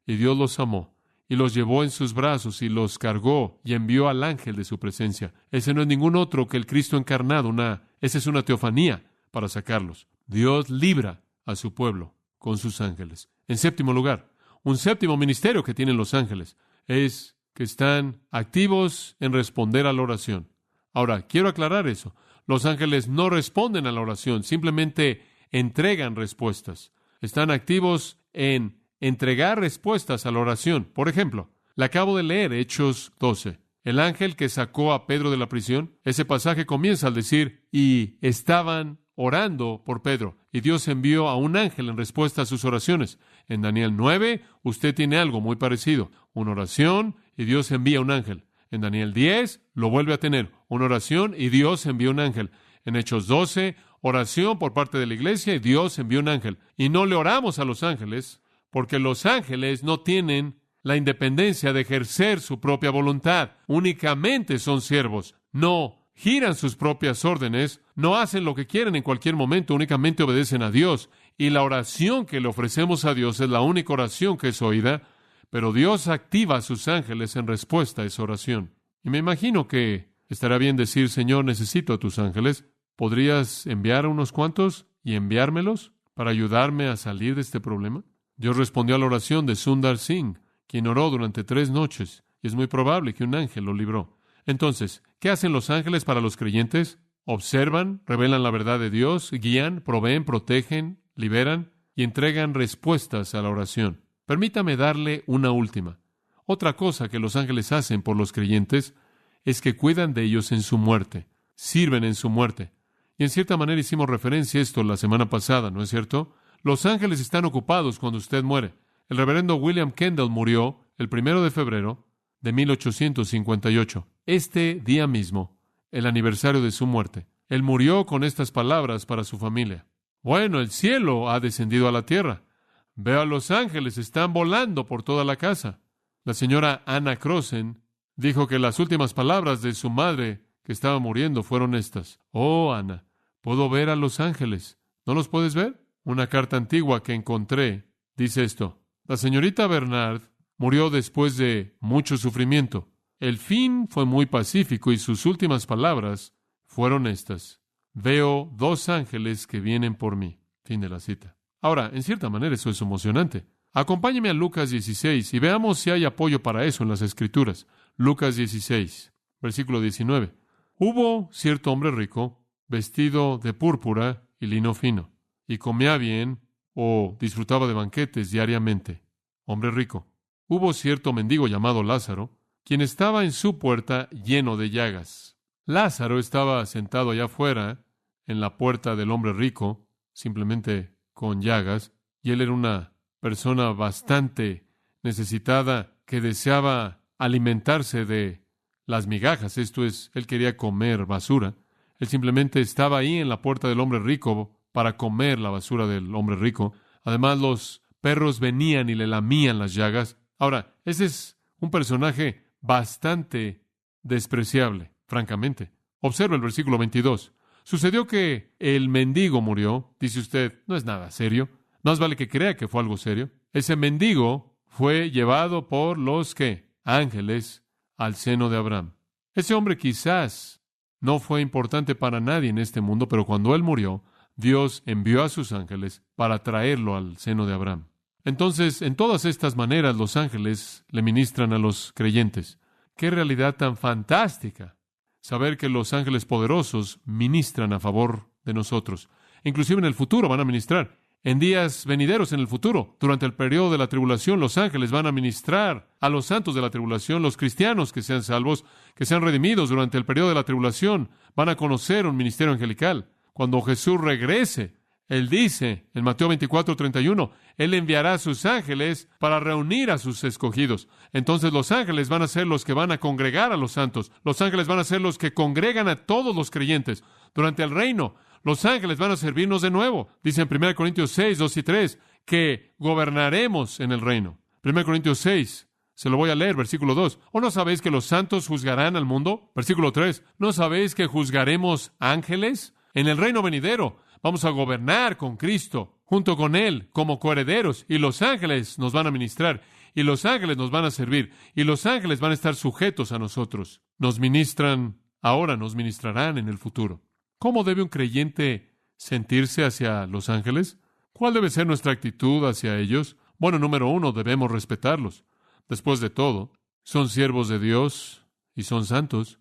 Y Dios los amó, y los llevó en sus brazos y los cargó y envió al ángel de su presencia. Ese no es ningún otro que el Cristo encarnado. Esa es una teofanía para sacarlos. Dios libra a su pueblo con sus ángeles. En séptimo lugar, un séptimo ministerio que tienen los ángeles es que están activos en responder a la oración. Ahora, quiero aclarar eso. Los ángeles no responden a la oración, simplemente entregan respuestas. Están activos en entregar respuestas a la oración. Por ejemplo, le acabo de leer Hechos 12. El ángel que sacó a Pedro de la prisión, ese pasaje comienza al decir, y estaban orando por Pedro, y Dios envió a un ángel en respuesta a sus oraciones. En Daniel 9, usted tiene algo muy parecido, una oración, y Dios envía un ángel. En Daniel 10, lo vuelve a tener, una oración, y Dios envía un ángel. En Hechos 12, oración por parte de la iglesia, y Dios envió un ángel. Y no le oramos a los ángeles, porque los ángeles no tienen la independencia de ejercer su propia voluntad. Únicamente son siervos. No giran sus propias órdenes, no hacen lo que quieren en cualquier momento, únicamente obedecen a Dios. Y la oración que le ofrecemos a Dios es la única oración que es oída, pero Dios activa a sus ángeles en respuesta a esa oración. Y me imagino que estará bien decir, Señor, necesito a tus ángeles. ¿Podrías enviar a unos cuantos y enviármelos para ayudarme a salir de este problema? Dios respondió a la oración de Sundar Singh, quien oró durante 3 noches, y es muy probable que un ángel lo libró. Entonces, ¿qué hacen los ángeles para los creyentes? Observan, revelan la verdad de Dios, guían, proveen, protegen, liberan y entregan respuestas a la oración. Permítame darle una última. Otra cosa que los ángeles hacen por los creyentes es que cuidan de ellos en su muerte, sirven en su muerte. Y en cierta manera hicimos referencia a esto la semana pasada, ¿no es cierto? Los ángeles están ocupados cuando usted muere. El reverendo William Kendall murió el 1 de febrero de 1858. Este día mismo, el aniversario de su muerte. Él murió con estas palabras para su familia. Bueno, el cielo ha descendido a la tierra. Veo a los ángeles, están volando por toda la casa. La señora Anna Crossen dijo que las últimas palabras de su madre que estaba muriendo fueron estas. Oh, Ana, puedo ver a los ángeles. ¿No los puedes ver? Una carta antigua que encontré dice esto. La señorita Bernard murió después de mucho sufrimiento. El fin fue muy pacífico y sus últimas palabras fueron estas. Veo 2 ángeles que vienen por mí. Fin de la cita. Ahora, en cierta manera eso es emocionante. Acompáñeme a Lucas 16 y veamos si hay apoyo para eso en las Escrituras. Lucas 16, versículo 19. Hubo cierto hombre rico, vestido de púrpura y lino fino, y comía bien o disfrutaba de banquetes diariamente. Hombre rico. Hubo cierto mendigo llamado Lázaro, quien estaba en su puerta lleno de llagas. Lázaro estaba sentado allá afuera, en la puerta del hombre rico, simplemente con llagas, y él era una persona bastante necesitada que deseaba alimentarse de las migajas, esto es, él quería comer basura. Él simplemente estaba ahí en la puerta del hombre rico para comer la basura del hombre rico. Además, los perros venían y le lamían las llagas. Ahora, ese es un personaje bastante despreciable, francamente. Observa el versículo 22. Sucedió que el mendigo murió. Dice usted, no es nada serio. Más vale que crea que fue algo serio. Ese mendigo fue llevado por los ¿qué? Ángeles al seno de Abraham. Ese hombre quizás no fue importante para nadie en este mundo, pero cuando él murió, Dios envió a sus ángeles para traerlo al seno de Abraham. Entonces, en todas estas maneras, los ángeles le ministran a los creyentes. ¡Qué realidad tan fantástica! Saber que los ángeles poderosos ministran a favor de nosotros. Inclusive en el futuro van a ministrar. En días venideros en el futuro, durante el periodo de la tribulación, los ángeles van a ministrar a los santos de la tribulación, los cristianos que sean salvos, que sean redimidos durante el periodo de la tribulación, van a conocer un ministerio angelical. Cuando Jesús regrese, Él dice en Mateo 24:31, Él enviará a sus ángeles para reunir a sus escogidos. Entonces los ángeles van a ser los que van a congregar a los santos. Los ángeles van a ser los que congregan a todos los creyentes. Durante el reino, los ángeles van a servirnos de nuevo. Dice en 1 Corintios 6, 2 y 3, que gobernaremos en el reino. 1 Corintios 6, se lo voy a leer, versículo 2. ¿O no sabéis que los santos juzgarán al mundo? Versículo 3, ¿no sabéis que juzgaremos ángeles? En el reino venidero vamos a gobernar con Cristo, junto con Él, como coherederos, y los ángeles nos van a ministrar. y los ángeles nos van a servir, y los ángeles van a estar sujetos a nosotros. Nos ministran ahora, nos ministrarán en el futuro. ¿Cómo debe un creyente sentirse hacia los ángeles? ¿Cuál debe ser nuestra actitud hacia ellos? Bueno, número uno, debemos respetarlos. Después de todo, son siervos de Dios y son santos.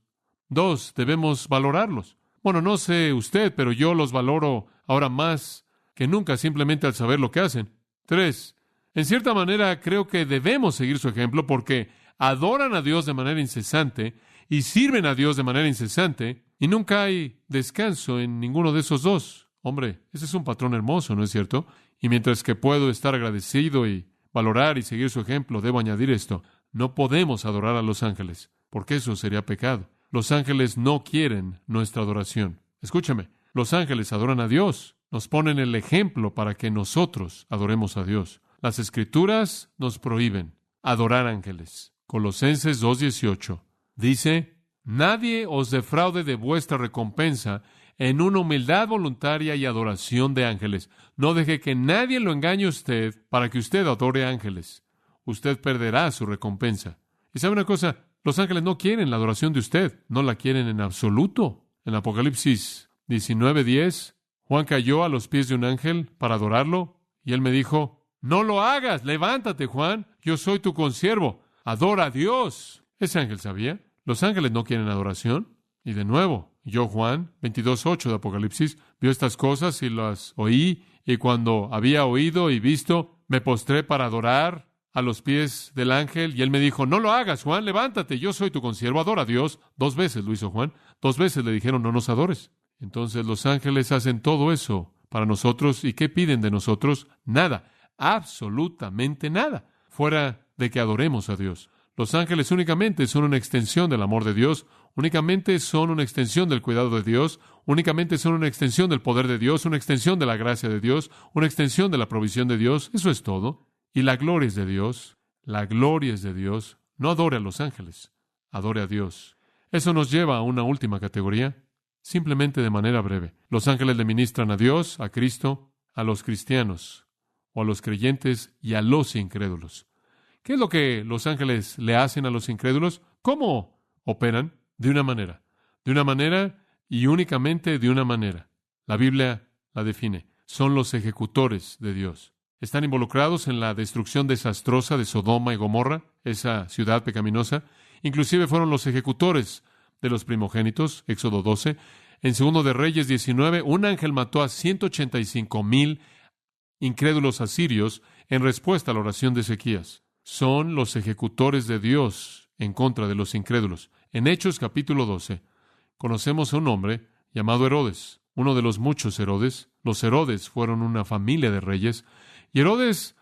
Dos, debemos valorarlos. Bueno, no sé usted, pero yo los valoro ahora más que nunca simplemente al saber lo que hacen. Tres, en cierta manera creo que debemos seguir su ejemplo porque adoran a Dios de manera incesante y sirven a Dios de manera incesante y nunca hay descanso en ninguno de esos dos. Hombre, ese es un patrón hermoso, ¿no es cierto? Y mientras que puedo estar agradecido y valorar y seguir su ejemplo, debo añadir esto. No podemos adorar a los ángeles, porque eso sería pecado. Los ángeles no quieren nuestra adoración. Escúchame, los ángeles adoran a Dios. Nos ponen el ejemplo para que nosotros adoremos a Dios. Las Escrituras nos prohíben adorar ángeles. Colosenses 2:18 dice: nadie os defraude de vuestra recompensa en una humildad voluntaria y adoración de ángeles. No deje que nadie lo engañe a usted para que usted adore ángeles. Usted perderá su recompensa. ¿Y sabe una cosa? Los ángeles no quieren la adoración de usted. No la quieren en absoluto. En Apocalipsis 19:10, Juan cayó a los pies de un ángel para adorarlo, y él me dijo: no lo hagas, levántate, Juan, yo soy tu consiervo, adora a Dios. Ese ángel sabía. Los ángeles no quieren adoración. Y de nuevo, yo, Juan 22:8 de Apocalipsis, vio estas cosas y las oí, y cuando había oído y visto, me postré para adorar a los pies del ángel, y él me dijo: no lo hagas, Juan, levántate, yo soy tu consiervo, adora a Dios. 2 veces lo hizo Juan. 2 veces le dijeron: no nos adores. Entonces los ángeles hacen todo eso para nosotros. ¿Y qué piden de nosotros? Nada, absolutamente nada, fuera de que adoremos a Dios. Los ángeles únicamente son una extensión del amor de Dios, únicamente son una extensión del cuidado de Dios, únicamente son una extensión del poder de Dios, una extensión de la gracia de Dios, una extensión de la provisión de Dios. Eso es todo. Y la gloria es de Dios. La gloria es de Dios. No adore a los ángeles, adore a Dios. Eso nos lleva a una última categoría, simplemente de manera breve. Los ángeles le ministran a Dios, a Cristo, a los cristianos, o a los creyentes y a los incrédulos. ¿Qué es lo que los ángeles le hacen a los incrédulos? ¿Cómo operan? De una manera y únicamente de una manera. La Biblia la define. Son los ejecutores de Dios. Están involucrados en la destrucción desastrosa de Sodoma y Gomorra, esa ciudad pecaminosa. Inclusive fueron los ejecutores de los primogénitos, Éxodo 12. En 2 de Reyes 19, un ángel mató a 185,000 incrédulos asirios en respuesta a la oración de Ezequías. Son los ejecutores de Dios en contra de los incrédulos. En Hechos capítulo 12, conocemos a un hombre llamado Herodes, uno de los muchos Herodes. Los Herodes fueron una familia de reyes, y Herodes,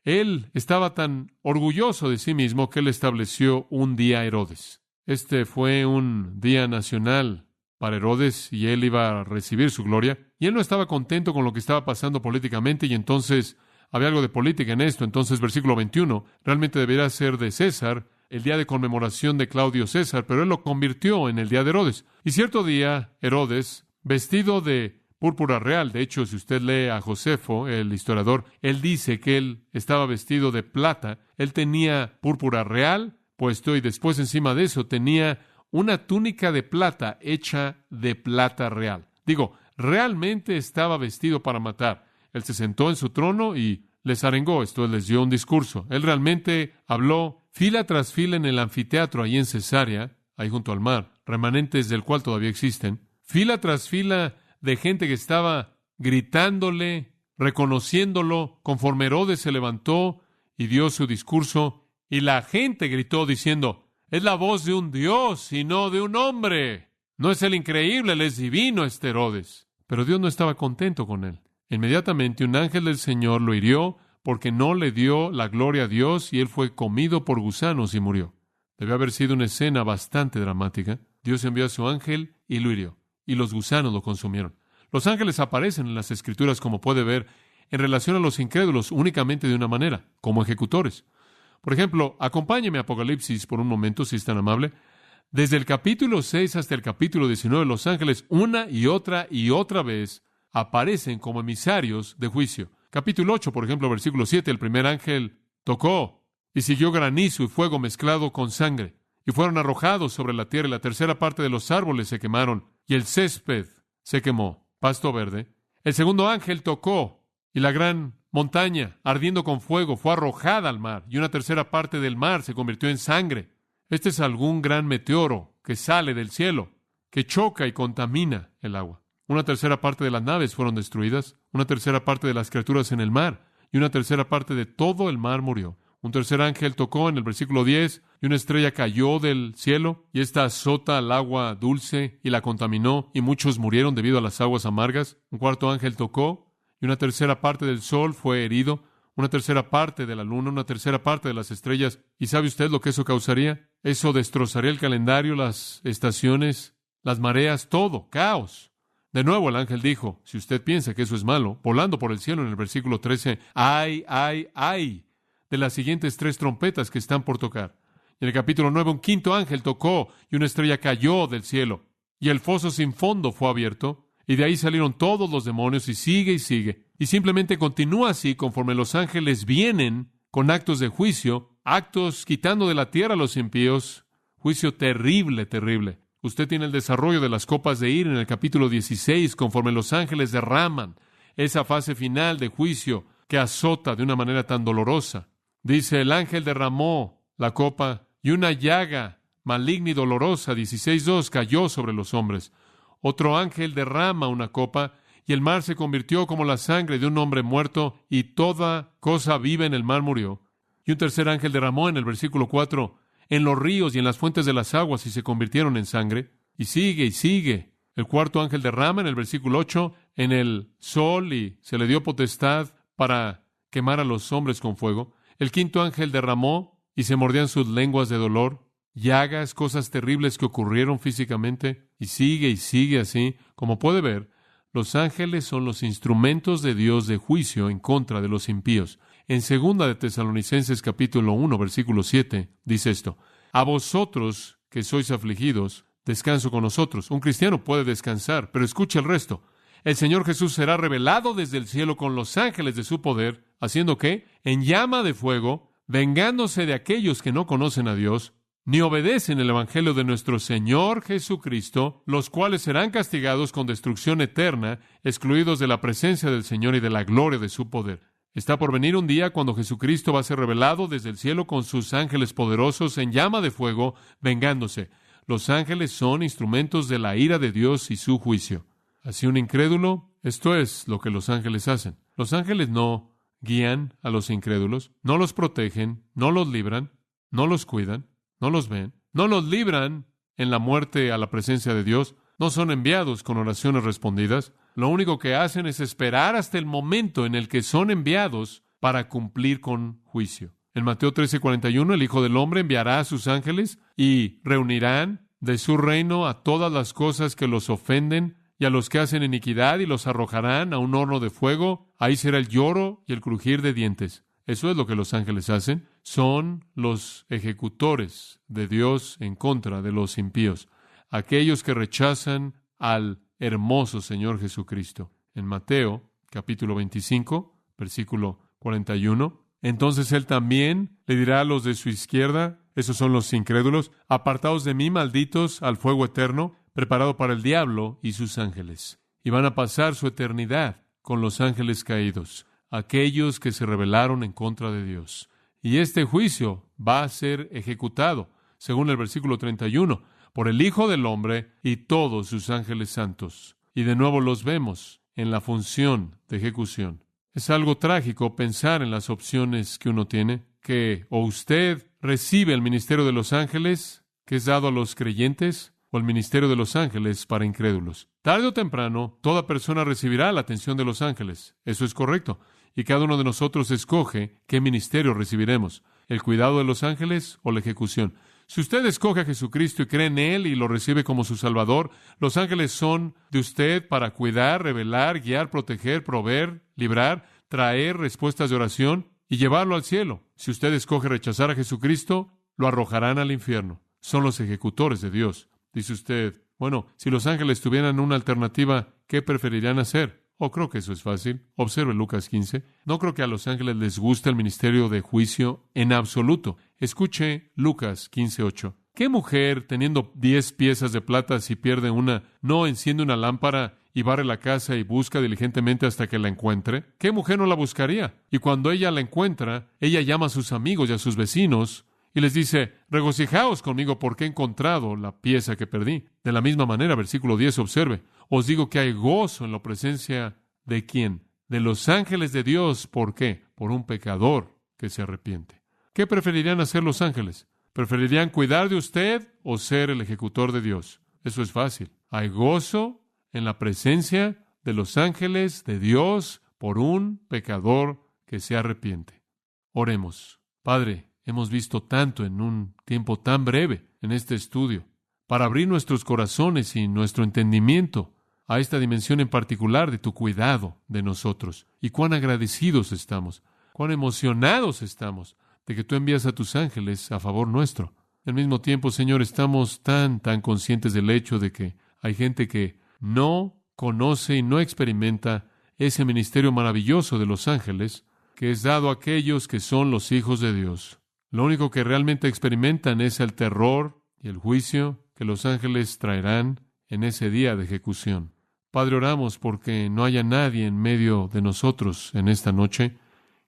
él estaba tan orgulloso de sí mismo que él estableció un día Herodes. Este fue un día nacional para Herodes, y él iba a recibir su gloria, y él no estaba contento con lo que estaba pasando políticamente, y entonces había algo de política en esto. Entonces, versículo 21, realmente debería ser de César, el día de conmemoración de Claudio César, pero él lo convirtió en el día de Herodes. Y cierto día, Herodes, vestido de púrpura real, de hecho, si usted lee a Josefo, el historiador, él dice que él estaba vestido de plata, él tenía púrpura real puesto, y después encima de eso tenía una túnica de plata hecha de plata real. Digo, realmente estaba vestido para matar. Él se sentó en su trono y les arengó, esto les dio un discurso. Él realmente habló fila tras fila en el anfiteatro ahí en Cesarea, ahí junto al mar, remanentes del cual todavía existen, fila tras fila de gente que estaba gritándole, reconociéndolo, conforme Herodes se levantó y dio su discurso, y la gente gritó diciendo: es la voz de un Dios y no de un hombre. No es el increíble, él es divino, este Herodes. Pero Dios no estaba contento con él. Inmediatamente un ángel del Señor lo hirió porque no le dio la gloria a Dios, y él fue comido por gusanos y murió. Debe haber sido una escena bastante dramática. Dios envió a su ángel y lo hirió, y los gusanos lo consumieron. Los ángeles aparecen en las Escrituras, como puede ver, en relación a los incrédulos únicamente de una manera, como ejecutores. Por ejemplo, acompáñeme a Apocalipsis por un momento, si es tan amable. Desde el capítulo 6 hasta el capítulo 19, los ángeles una y otra vez aparecen como emisarios de juicio. Capítulo 8, por ejemplo, versículo 7, el primer ángel tocó y siguió granizo y fuego mezclado con sangre, y fueron arrojados sobre la tierra, y la tercera parte de los árboles se quemaron, y el césped se quemó, pasto verde. El segundo ángel tocó, y la gran montaña, ardiendo con fuego, fue arrojada al mar, y una tercera parte del mar se convirtió en sangre. Este es algún gran meteoro que sale del cielo, que choca y contamina el agua. Una tercera parte de las naves fueron destruidas, una tercera parte de las criaturas en el mar, y una tercera parte de todo el mar murió. Un tercer ángel tocó en el versículo 10, y una estrella cayó del cielo, y esta azota al agua dulce y la contaminó, y muchos murieron debido a las aguas amargas. Un cuarto ángel tocó, y una tercera parte del sol fue herido, una tercera parte de la luna, una tercera parte de las estrellas. ¿Y sabe usted lo que eso causaría? Eso destrozaría el calendario, las estaciones, las mareas, todo, caos. De nuevo el ángel dijo, si usted piensa que eso es malo, volando por el cielo en el versículo 13, ¡ay, ay, ay! De las siguientes 3 trompetas que están por tocar. En el capítulo 9, un quinto ángel tocó y una estrella cayó del cielo. Y el foso sin fondo fue abierto. Y de ahí salieron todos los demonios y sigue y sigue. Y simplemente continúa así conforme los ángeles vienen con actos de juicio, actos quitando de la tierra a los impíos. Juicio terrible, terrible. Usted tiene el desarrollo de las copas de ira en el capítulo 16 conforme los ángeles derraman esa fase final de juicio que azota de una manera tan dolorosa. Dice, el ángel derramó la copa y una llaga maligna y dolorosa, 16:2, cayó sobre los hombres. Otro ángel derrama una copa y el mar se convirtió como la sangre de un hombre muerto y toda cosa viva en el mar murió. Y un tercer ángel derramó en el versículo 4 en los ríos y en las fuentes de las aguas y se convirtieron en sangre. Y sigue y sigue. El cuarto ángel derrama en el versículo 8 en el sol y se le dio potestad para quemar a los hombres con fuego. El quinto ángel derramó y se mordían sus lenguas de dolor. Llagas, cosas terribles que ocurrieron físicamente. Y sigue así. Como puede ver, los ángeles son los instrumentos de Dios de juicio en contra de los impíos. En 2 de Tesalonicenses capítulo 1, versículo 7, dice esto. A vosotros que sois afligidos, descanso con nosotros. Un cristiano puede descansar, pero escuche el resto. El Señor Jesús será revelado desde el cielo con los ángeles de su poder, ¿haciendo qué? En llama de fuego, vengándose de aquellos que no conocen a Dios, ni obedecen el evangelio de nuestro Señor Jesucristo, los cuales serán castigados con destrucción eterna, excluidos de la presencia del Señor y de la gloria de su poder. Está por venir un día cuando Jesucristo va a ser revelado desde el cielo con sus ángeles poderosos en llama de fuego, vengándose. Los ángeles son instrumentos de la ira de Dios y su juicio. Así un incrédulo, esto es lo que los ángeles hacen. Los ángeles no guían a los incrédulos, no los protegen, no los libran, no los cuidan, no los ven, no los libran en la muerte a la presencia de Dios, no son enviados con oraciones respondidas. Lo único que hacen es esperar hasta el momento en el que son enviados para cumplir con juicio. En Mateo 13:41, el Hijo del Hombre enviará a sus ángeles y reunirán de su reino a todas las cosas que los ofenden y a los que hacen iniquidad y los arrojarán a un horno de fuego. Ahí será el lloro y el crujir de dientes. Eso es lo que los ángeles hacen. Son los ejecutores de Dios en contra de los impíos, aquellos que rechazan al hermoso Señor Jesucristo. En Mateo, capítulo 25, versículo 41, entonces Él también le dirá a los de su izquierda, esos son los incrédulos, apartaos de mí, malditos, al fuego eterno, preparado para el diablo y sus ángeles. Y van a pasar su eternidad con los ángeles caídos, aquellos que se rebelaron en contra de Dios. Y este juicio va a ser ejecutado, según el versículo 31, por el Hijo del Hombre y todos sus ángeles santos. Y de nuevo los vemos en la función de ejecución. Es algo trágico pensar en las opciones que uno tiene, que o usted recibe el ministerio de los ángeles, que es dado a los creyentes, o el ministerio de los ángeles para incrédulos. Tarde o temprano, toda persona recibirá la atención de los ángeles. Eso es correcto. Y cada uno de nosotros escoge qué ministerio recibiremos, el cuidado de los ángeles o la ejecución. Si usted escoge a Jesucristo y cree en Él y lo recibe como su Salvador, los ángeles son de usted para cuidar, revelar, guiar, proteger, proveer, librar, traer respuestas de oración y llevarlo al cielo. Si usted escoge rechazar a Jesucristo, lo arrojarán al infierno. Son los ejecutores de Dios. Dice usted, bueno, si los ángeles tuvieran una alternativa, ¿qué preferirían hacer? Creo que eso es fácil. Observe Lucas 15. No creo que a los ángeles les guste el ministerio de juicio en absoluto. Escuche Lucas 15:8. ¿Qué mujer, teniendo 10 piezas de plata, si pierde una, no enciende una lámpara y barre la casa y busca diligentemente hasta que la encuentre? ¿Qué mujer no la buscaría? Y cuando ella la encuentra, ella llama a sus amigos y a sus vecinos y les dice, regocijaos conmigo porque he encontrado la pieza que perdí. De la misma manera, versículo 10, observe, os digo que hay gozo en la presencia ¿de quién? De los ángeles de Dios. ¿Por qué? Por un pecador que se arrepiente. ¿Qué preferirían hacer los ángeles? ¿Preferirían cuidar de usted o ser el ejecutor de Dios? Eso es fácil. Hay gozo en la presencia de los ángeles de Dios por un pecador que se arrepiente. Oremos. Padre, hemos visto tanto en un tiempo tan breve en este estudio para abrir nuestros corazones y nuestro entendimiento a esta dimensión en particular de tu cuidado de nosotros. Y cuán agradecidos estamos, cuán emocionados estamos de que tú envías a tus ángeles a favor nuestro. Al mismo tiempo, Señor, estamos tan conscientes del hecho de que hay gente que no conoce y no experimenta ese ministerio maravilloso de los ángeles que es dado a aquellos que son los hijos de Dios. Lo único que realmente experimentan es el terror y el juicio que los ángeles traerán en ese día de ejecución. Padre, oramos porque no haya nadie en medio de nosotros en esta noche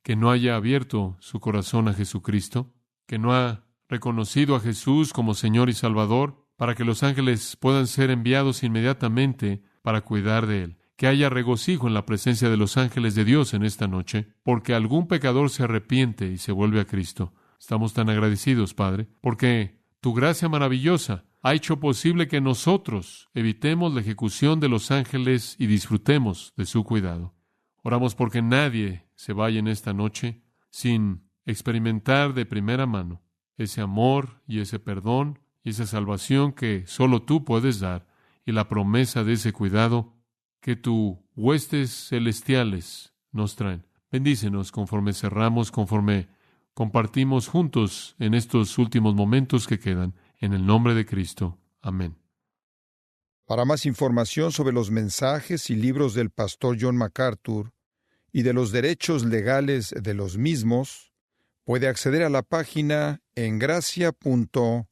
que no haya abierto su corazón a Jesucristo, que no ha reconocido a Jesús como Señor y Salvador, para que los ángeles puedan ser enviados inmediatamente para cuidar de Él. Que haya regocijo en la presencia de los ángeles de Dios en esta noche, porque algún pecador se arrepiente y se vuelve a Cristo. Estamos tan agradecidos, Padre, porque tu gracia maravillosa ha hecho posible que nosotros evitemos la ejecución de los ángeles y disfrutemos de su cuidado. Oramos porque nadie se vaya en esta noche sin experimentar de primera mano ese amor y ese perdón y esa salvación que solo tú puedes dar y la promesa de ese cuidado que tus huestes celestiales nos traen. Bendícenos conforme cerramos, conforme compartimos juntos en estos últimos momentos que quedan. En el nombre de Cristo. Amén. Para más información sobre los mensajes y libros del pastor John MacArthur y de los derechos legales de los mismos, puede acceder a la página en gracia.org.